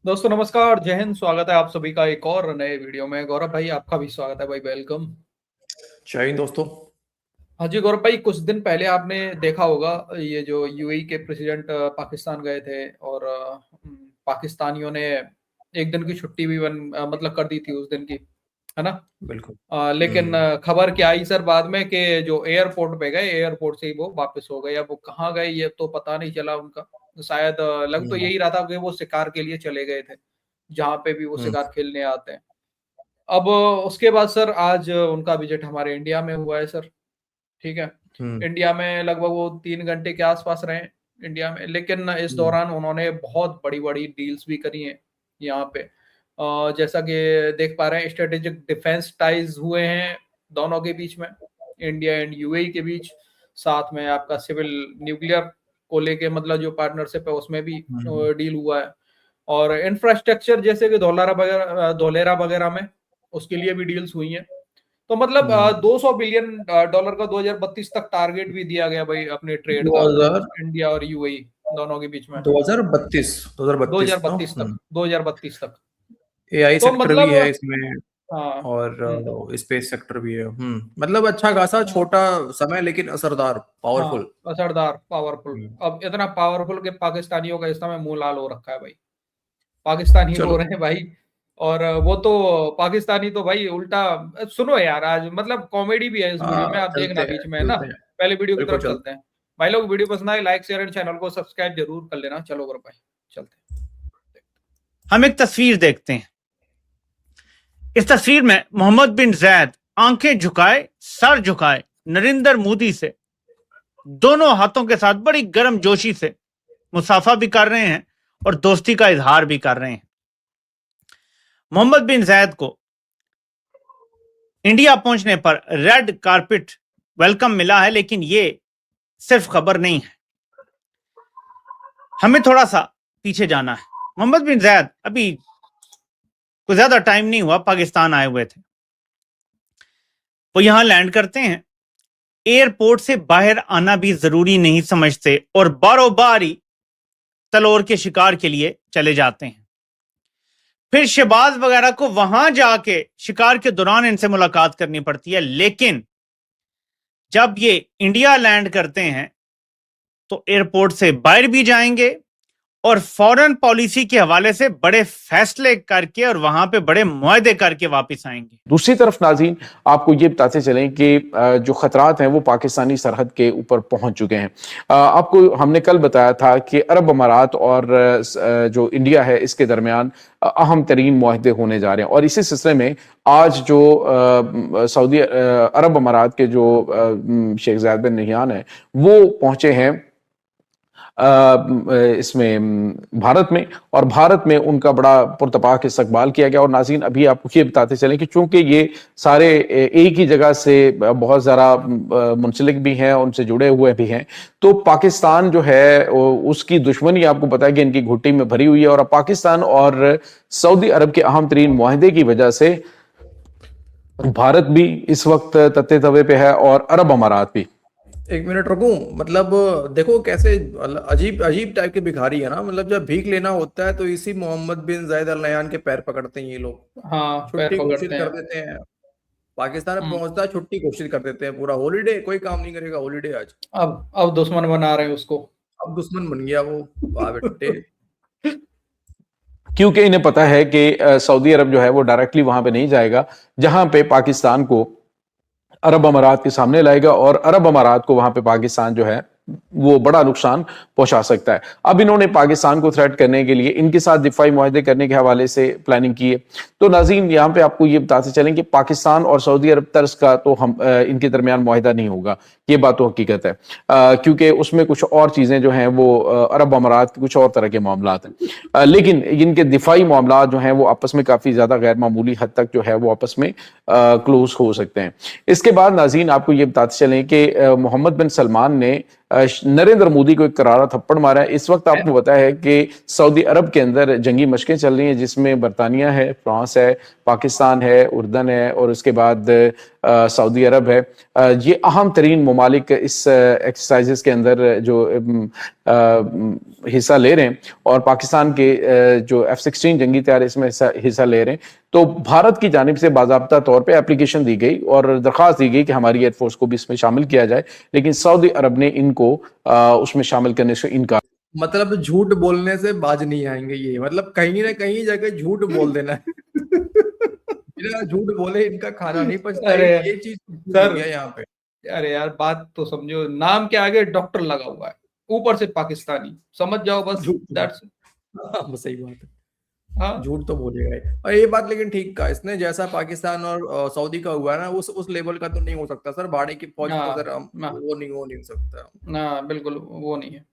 दोस्तों नमस्कार, जय हिंद। स्वागत है आप सभी का एक और नए वीडियो में। गौरव भाई, आपका भी स्वागत है भाई, वेलकम। जय हिंद दोस्तों। हाँ जी गौरव भाई, कुछ दिन पहले आपने देखा होगा ये जो यूएई के प्रेसिडेंट पाकिस्तान गए थे और पाकिस्तानियों ने एक दिन की छुट्टी भी मतलब कर दी थी उस दिन की, है ना। बिल्कुल। लेकिन खबर क्या आई सर बाद में कि जो एयरपोर्ट पे गए, एयरपोर्ट से ही वो वापस हो गए। अब वो कहाँ गए ये तो पता नहीं चला उनका। शायद लग तो हम्म यही रहा था कि वो शिकार के लिए चले गए थे, जहाँ पे भी वो हम्म शिकार खेलने आते हैं। अब उसके बाद सर आज उनका विजिट हमारे इंडिया में हुआ है सर। ठीक है। हम्म इंडिया में लगभग वो 3 घंटे के आसपास रहे इंडिया में, लेकिन इस हम्म दौरान उन्होंने बहुत बड़ी बड़ी डील्स भी करी हैं यहाँ पे। जैसा कि देख पा रहे हैं, स्ट्रेटेजिक डिफेंस टाइज हुए हैं दोनों के बीच में, इंडिया एंड यूएई के बीच। साथ में आपका सिविल न्यूक्लियर को लेके मतलब जो पार्टनरशिप है उसमें भी हम्म डील हुआ है। और इंफ्रास्ट्रक्चर जैसे कि धोलेरा वगैरह में उसके लिए भी डील्स हुई हैं। तो मतलब हम्म। 200 बिलियन डॉलर का 2032 तक टारगेट भी दिया गया भाई अपने ट्रेड दो का, हजार इंडिया और यूएई दोनों के बीच में। 2032 2032 ना। 2032 तक, 2032 तक। एआई तो सेक्टर भी मतलब है इसमें। हाँ। और हम्म। स्पेस सेक्टर भी है। मतलब अच्छा खासा हाँ। छोटा समय लेकिन असरदार हाँ, पावरफुल। असरदार पावरफुल। हम्म। अब इतना पावरफुल के पाकिस्तानियों का इस समय मुंह लाल हो रखा है भाई। पाकिस्तानी रो चलो। रहे हैं भाई। और वो तो पाकिस्तानी तो भाई उल्टा। सुनो यार, आज मतलब कॉमेडी भी है इस वीडियो में, आप चलते देखना हैं बीच में, है ना। चलते हैं। पहले वीडियो की बिल्कुल तरफ चलते चलते हैं। भाई लोग, वीडियो पसंद आए लाइक शेयर एंड चैनल को सब्सक्राइब जरूर कर लेना। चलो गुरु भाई, चलते हैं। हम एक तस्वीर देखते हैं। इस तस्वीर में मोहम्मद बिन जैद आंखें झुकाए, सर झुकाए, नरेंद्र मोदी से दोनों हाथों के साथ बड़ी गर्मजोशी से मुसाफा भी कर रहे हैं और दोस्ती का इजहार भी कर रहे हैं। मोहम्मद बिन जैद को इंडिया पहुंचने पर रेड कारपेट वेलकम मिला है, लेकिन ये सिर्फ खबर नहीं है। हमें थोड़ा सा पीछे जाना है। मोहम्मद बिन जैद अभी कुछ ज्यादा टाइम नहीं हुआ पाकिस्तान आए हुए थे। वो यहां लैंड करते हैं, एयरपोर्ट से बाहर आना भी जरूरी नहीं समझते और बारो बारी तलोर के शिकार के लिए चले जाते हैं। फिर शहबाज वगैरह को वहां जाके शिकार के दौरान इनसे मुलाकात करनी पड़ती है, लेकिन जब ये इंडिया लैंड करते हैं तो एयरपोर्ट से बाहर भी जाएंगे और फॉरेन पॉलिसी के हवाले से बड़े फैसले करके और वहां पे बड़े मुआहदे करके वापस आएंगे। दूसरी तरफ नाज़रीन, आपको ये बताते चलें कि जो खतरात हैं वो पाकिस्तानी सरहद के ऊपर पहुंच चुके हैं। आपको हमने कल बताया था कि अरब अमारात और जो इंडिया है इसके दरमियान अहम तरीन मुआहदे होने जा रहे हैं। और इसी सिलसिले में आज जो सऊदी अरब अमारात के जो शेख जायद बिन नहयान है वो पहुंचे हैं इसमें भारत में, और भारत में उनका बड़ा पुरतपाक इस्तकबाल किया गया। और नाज़रीन, अभी आपको ये बताते चलें कि चूंकि ये सारे एक ही जगह से बहुत ज़्यादा मुंसलिक भी हैं, उनसे जुड़े हुए भी हैं, तो पाकिस्तान जो है उसकी दुश्मनी आपको पता है कि इनकी घुट्टी में भरी हुई है। और अब पाकिस्तान और सऊदी अरब के अहम तरीन मुआहदे की वजह से भारत भी इस वक्त तत्ते तवे पे है और अरब अमारात भी। एक मिनट रुकूं। मतलब देखो कैसे अजीब अजीब टाइप के भिखारी है ना। मतलब जब भीख लेना होता है तो इसी मोहम्मद बिन जायद अल नहयान के पैर पकड़ते हैं ये लोग। हाँ, पैर छुट्टी घोषित पकड़ते कर हैं। देते हैं। पाकिस्तान में हम्म। पहुंचता है, छुट्टी घोषित कर देते हैं। पूरा हॉलीडे, कोई काम नहीं करेगा, हॉलीडे आज। अब दुश्मन बना रहे हैं उसको। अब दुश्मन बन गया वो। वाह बेटे। क्योंकि इन्हें पता है कि सऊदी अरब जो है वो डायरेक्टली वहां पे नहीं जाएगा जहां पे पाकिस्तान को अरब अमारात के सामने लाएगा, और अरब अमारात को वहां पे पाकिस्तान जो है वो बड़ा नुकसान पहुंचा सकता है। अब इन्होंने पाकिस्तान को थ्रेट करने के लिए इनके साथ दिफाई मुआहदे करने के हवाले से प्लानिंग की है। तो नाज़रीन, यहाँ पे आपको ये बताते चलें कि पाकिस्तान और सऊदी अरब तर्ज का तो हम इनके दरमियान मुआहदा नहीं होगा, ये बात तो हकीकत है। क्योंकि उसमें कुछ और चीजें जो हैं वो अरब अमारात के कुछ और तरह के मामला हैं। लेकिन इनके दिफाई मामला जो हैं वो आपस में काफी ज्यादा गैर मामूली हद तक जो है वो आपस में क्लोज हो सकते हैं। इसके बाद नाज़रीन, आपको ये बताते चलें कि मोहम्मद बिन सलमान ने नरेंद्र मोदी को एक करारा थप्पड़ मारा है। इस वक्त आपको पता है कि सऊदी अरब के अंदर जंगी मशकें चल रही हैं, जिसमें बरतानिया है, फ्रांस है, पाकिस्तान है, उर्दन है, और उसके बाद सऊदी अरब है। ये अहम तरीन ममालिक इस एक्सरसाइजेस के अंदर जो हिस्सा ले रहे हैं और पाकिस्तान के जो F-16 जंगी तैयार इसमें हिस्सा ले रहे हैं, तो भारत की जानिब से बाज़ाब्ता तौर पे एप्लीकेशन दी गई और दरख्वास्त दी गई कि हमारी एयरफोर्स को भी इसमें शामिल किया जाए, लेकिन सऊदी अरब ने इनको उसमें शामिल करने से इनकार। मतलब झूठ बोलने से बाज नहीं आएंगे ये, मतलब कहीं ना कहीं जगह झूठ बोल देना है। बिना झूठ बोले इनका खाना नहीं पचता, अरे ये चीज हो सर, गया यहाँ पे। अरे यार बात तो समझो, नाम के आगे डॉक्टर लगा हुआ है, ऊपर से पाकिस्तानी, समझ जाओ बस। झूठ दैट्स हाँ, सही बात है, हाँ झूठ तो बोलेगा ही। और ये बात लेकिन ठीक कहा इसने, जैसा पाकिस्तान और सऊदी का हुआ है ना, उस लेवल का तो नहीं हो सकता सर, भाड़े की फौज तो सर वो नहीं हो सकता ना, बिल्कुल वो नहीं है।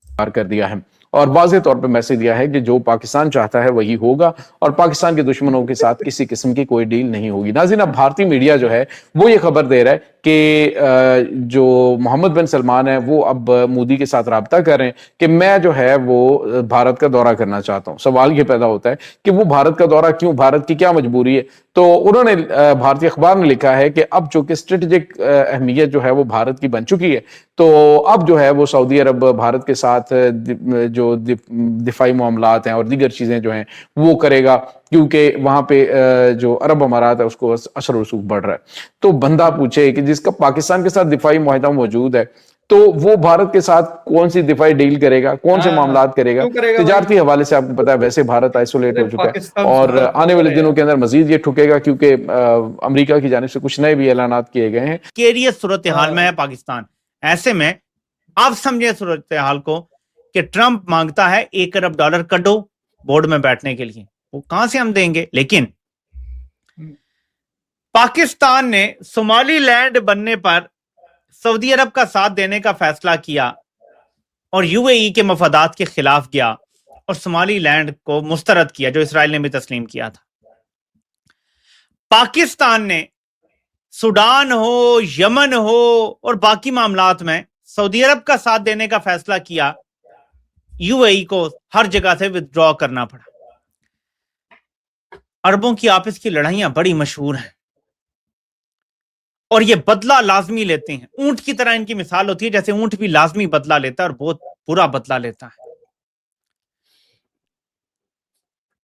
कर दिया है और वाज़ेह तौर पे मैसेज दिया है कि जो पाकिस्तान चाहता है वही होगा और पाकिस्तान के दुश्मनों के साथ किसी किस्म की कोई डील नहीं होगी। नाज़रीन, अब भारतीय मीडिया जो है वो ये खबर दे रहा है कि जो मोहम्मद बिन सलमान है वो अब मोदी के साथ राब्ता कर रहे हैं कि मैं जो है वो भारत का दौरा करना चाहता हूं। सवाल ये पैदा होता है कि वो भारत का दौरा क्यों, भारत की क्या मजबूरी है? तो उन्होंने भारतीय अखबार ने लिखा है कि अब जो कि स्ट्रेटेजिक अहमियत जो है वो भारत की बन चुकी है, तो अब जो है वो सऊदी अरब भारत के साथ जो दिफाई मामलात हैं और दीगर चीजें जो हैं वो करेगा, क्योंकि वहां पे जो अरब अमारात है उसको असर रसूख बढ़ रहा है। तो बंदा पूछे कि जिसका पाकिस्तान के साथ दिफाई मुआहदा मौजूद है, तो वो भारत के साथ कौन सी दिफाई डील करेगा, कौन से मामलात करेगा? तिजारती हवाले से आपको पता है वैसे भारत आइसोलेट हो चुका है और आने वाले दिनों के अंदर मजीद ये ठुकेगा, क्योंकि अमेरिका की जानिब से कुछ नए भी ऐलानात किए गए हैं। केरियस सूरत हाल में है पाकिस्तान। ऐसे में आप समझे सूरत हाल को कि ट्रंप मांगता है $1 अरब कटो बोर्ड में बैठने के लिए, वो कहां से हम देंगे? लेकिन पाकिस्तान ने सोमालीलैंड बनने पर सऊदी अरब का साथ देने का फैसला किया और यूएई के मफादात के खिलाफ गया और सोमालीलैंड को मुस्तरद किया, जो इसराइल ने भी तस्लीम किया था। पाकिस्तान ने सूडान हो, यमन हो और बाकी मामलात में सऊदी अरब का साथ देने का फैसला किया, यूएई को हर जगह से विथड्रॉ करना पड़ा। अरबों की आपस की लड़ाइयां बड़ी मशहूर हैं और ये बदला लाजमी लेते हैं। ऊंट की तरह इनकी मिसाल होती है, जैसे ऊंट भी लाजमी बदला लेता है और बहुत बुरा बदला लेता है।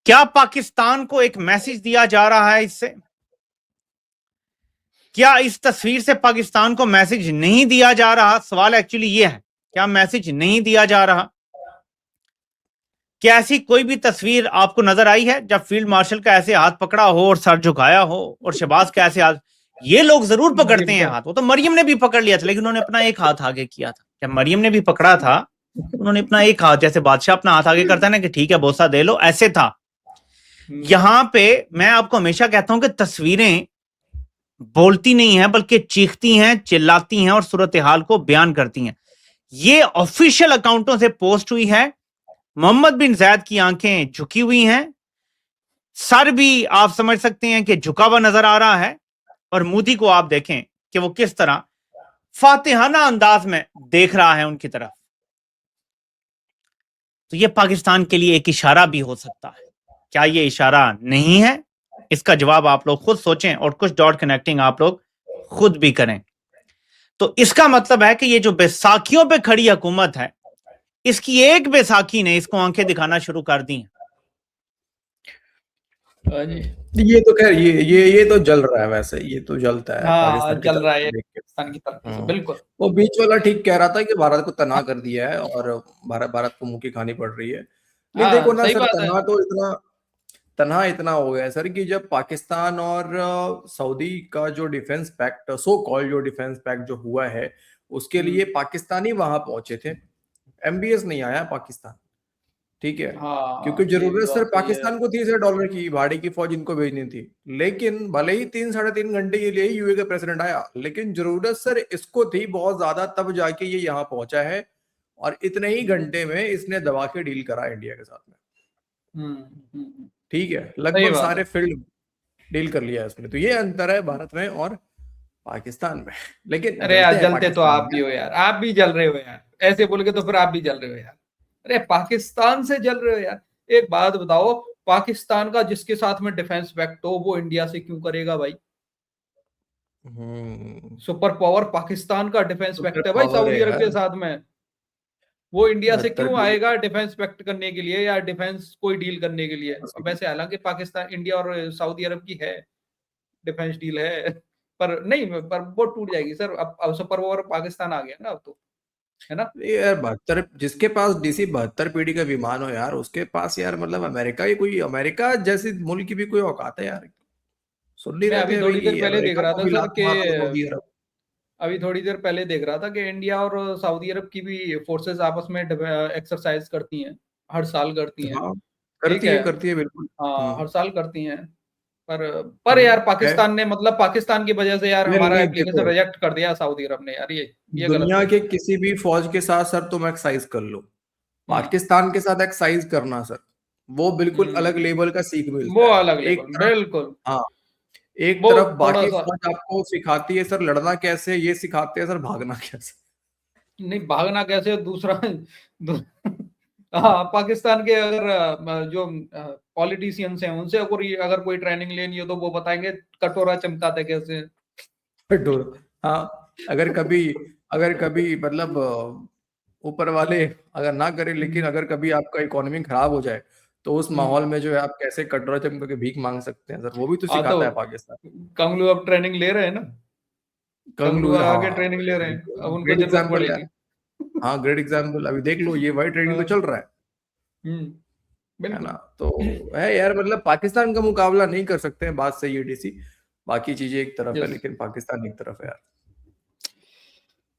क्या पाकिस्तान को एक मैसेज दिया जा रहा है इससे? क्या इस तस्वीर से पाकिस्तान को मैसेज नहीं दिया जा रहा? सवाल एक्चुअली ये है, क्या मैसेज नहीं दिया जा रहा? क्या ऐसी कोई भी तस्वीर आपको नजर आई है जब फील्ड मार्शल का ऐसे हाथ पकड़ा हो और सर झुकाया हो, और शहबाज का ऐसे हाथ? ये लोग जरूर पकड़ते हैं हाथ, वो तो मरियम ने भी पकड़ लिया था, लेकिन उन्होंने अपना एक हाथ आगे किया था। जब मरियम ने भी पकड़ा था उन्होंने अपना एक हाथ, जैसे बादशाह अपना हाथ आगे करता है ना कि ठीक है बोसा दे लो, ऐसे था। यहां पे मैं आपको हमेशा कहता हूं कि तस्वीरें बोलती नहीं है बल्कि चीखती हैं, चिल्लाती हैं और सूरत हाल को बयान करती हैं। ये ऑफिशियल अकाउंटों से पोस्ट हुई है। मोहम्मद बिन जायद की आंखें झुकी हुई हैं, सर भी आप समझ सकते हैं कि झुका हुआ नजर आ रहा है, और मोदी को आप देखें कि वो किस तरह फातिहाना अंदाज में देख रहा है उनकी तरफ। तो ये पाकिस्तान के लिए एक इशारा भी हो सकता है। क्या ये इशारा नहीं है? इसका जवाब आप लोग खुद सोचें और कुछ डॉट कनेक्टिंग आप लोग खुद भी करें। तो इसका मतलब है कि ये जो बैसाखियों पे खड़ी हुकूमत है, इसकी एक बैसाखी ने इसको आंखें दिखाना शुरू कर दी हैं। ये तो खैर ये तो जल रहा है, वैसे ये तो जलता है हाँ, पाकिस्तान की जल तरफ रहा से है देख के। पाकिस्तान की तरफ से, बिल्कुल। वो बीच वाला ठीक कह रहा था कि भारत को तनहा कर दिया है और भारत को मुंह की खानी पड़ रही है। लेकिन हाँ, देखो ना सही सर, बात है। तनहा इतना हो गया सर कि जब पाकिस्तान और सऊदी का जो डिफेंस पैक्ट, सो कॉल्ड जो डिफेंस पैक्ट जो हुआ है, उसके लिए पाकिस्तानी वहां पहुंचे थे, एमबीएस नहीं आया पाकिस्तान, ठीक है। हाँ, क्योंकि ये जरूरत बात सर सही है। पाकिस्तान को $30 की भाड़े की फौज इनको भेजनी थी, लेकिन भले ही 3-3.5 घंटे के लिए यूए का प्रेसिडेंट आया, लेकिन जरूरत सर इसको थी बहुत ज्यादा, तब जाके ये यहाँ पहुंचा है और इतने ही घंटे में इसने दबा के डील करा इंडिया के साथ में। ठीक है, लगभग सारे फील्ड डील कर लिया इसने। तो ये अंतर है भारत में और पाकिस्तान में। लेकिन अरे यार, जलते तो पाकिस्तान आप भी हो यार, आप भी जल रहे हो यार, ऐसे बोल के तो फिर आप भी जल रहे हो यार। अरे पाकिस्तान से जल रहे हो यार। एक बात बताओ, पाकिस्तान का जिसके साथ में डिफेंस पैक्ट हो वो इंडिया से क्यों करेगा भाई? सुपर पावर पाकिस्तान का डिफेंस पैक्ट है भाई पावर सऊदी है अरब के यार। साथ में। वो इंडिया से 72 क्यों पीढ़ी। आएगा डिफेंस पैक्ट करने के लिए या डिफेंस कोई डील करने के लिए? वैसे हालांकि पाकिस्तान, इंडिया और सऊदी अरब की है डिफेंस डील है पर नहीं, पर वो टूट जाएगी सर। अब सुपर ओवर पाकिस्तान आ गया ना अब तो, है ना? ये यार 72, जिसके पास DC 72 पीढ़ी का विमान हो यार, उसके पास यार मतलब अमेरिका जैसी मुल्क की भी कोई औकात है यार? सुन नहीं मैं रहे अभी थे अभी थोड़ी देर कि पहले देख अमेरिका रहा को था भी सर लात कि मार रहा सऊदी अरब। अभी थोड़ी देर पहले देख रहा था कि इंडिया और सऊदी अरब की भी फोर्सेस आपस में एक्सरसाइज करती हैं, हर साल करती हैं। हाँ, ठीक है, करती है बिल्कुल। हाँ हर साल करती हैं। पर यार है। पाकिस्तान ने, मतलब पाकिस्तान की वजह से यार नहीं हमारा नहीं, एप्लीकेशन देखो, रिजेक्ट कर दिया सऊदी अरब ने यार, ये गलत दुनिया है। के किसी भी फौज के साथ सर तुम एक्साइज कर लो, हम्म पाकिस्तान के साथ एक्साइज करना सर, वो बिल्कुल अलग हम्म, लेवल का सीख वो मिलता है अलग सर। एक लेवल, तरफ, बिल्कुल। हाँ, एक वो तरफ थोड़ा बाकी सा फौज आपको सिखाती है सर लड़ना कैसे, ये सिखाते हैं सर भागना कैसे। नहीं, भागना कैसे, दूसरा हाँ पाकिस्तान के अगर जो पॉलिटिशियंस हैं उनसे अगर कोई ट्रेनिंग लेनी हो तो वो बताएंगे कटोरा चमकाते कैसे। डोर, हाँ, अगर कभी मतलब ऊपर वाले अगर ना करे, लेकिन अगर कभी आपका इकोनॉमी खराब हो जाए तो उस माहौल में जो है आप कैसे कटोरा चमक के भीख मांग सकते हैं सर, वो भी तो हाँ तो सिखाता है पाकिस्तान। कंगलू अब ट्रेनिंग ले रहे हैं ना, कंगलू कंगलू, आगे हाँ, ट्रेनिंग ले रहे हैं, अब उनको ग्रेट जरूरत एग्जाम्पल पड़ेगी। यार। हाँ, ग्रेट एग्जाम्पल, अभी देख लो ये वही ट्रेनिंग तो हाँ, चल रहा हम्म, है ना? बिल्कुल। तो है यार, मतलब पाकिस्तान का मुकाबला नहीं कर सकते हैं, बात सही है DC, बाकी चीजें एक तरफ है यस, लेकिन पाकिस्तान एक तरफ है यार।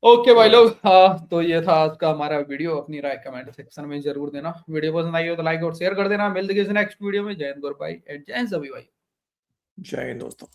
ओके भाई ये बात। लोग, हाँ तो ये था आज का हमारा वीडियो। अपनी राय कमेंट सेक्शन में जरूर देना, वीडियो पसंद आई हो तो लाइक और शेयर कर देना। मिलते हैं नेक्स्ट वीडियो में। जय हिंद, गुड बाय एंड जय हिंद सभी भाई। जय हिंद दोस्तों।